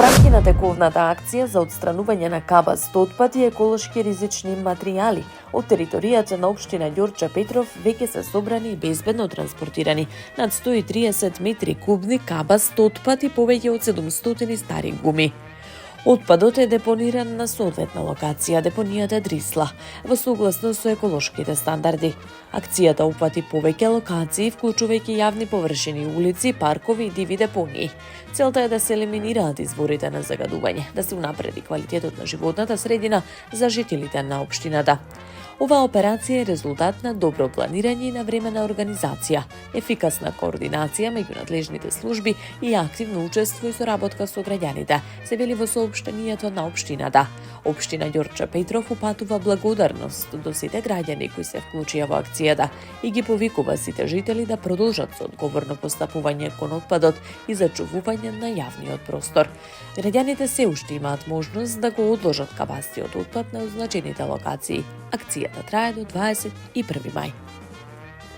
Во рамки на тековната акција за отстранување на кабаст отпад и еколошки ризични материјали од територијата на општина Ѓорче Петров веќе се собрани и безбедно транспортирани над 130 метри кубни кабаст отпад и повеќе од 700 стари гуми. Отпадот е депониран на соодветна локација, депонијата Дрисла, во согласност со еколошките стандарди. Акцијата опфати повеќе локации, вклучувајќи јавни површини, улици, паркови и диви депонии. Целта е да се елиминираат изворите на загадување, да се унапреди квалитетот на животната средина за жителите на општината. Оваа операција е резултат на добро планирање и навремена организација, ефикасна координација меѓу надлежните служби и активно учество и соработка со граѓаните, се вели во соопштението на општината. Општина Ѓорче Петров упатува благодарност до сите граѓани кои се вклучија во акцијата и ги повикува сите жители да продолжат со одговорно постапување кон отпадот и зачувување на јавниот простор. Граѓаните се уште имаат можност да го одложат кабастиот отпад на означените локации. Акцијата трае до 21 мај.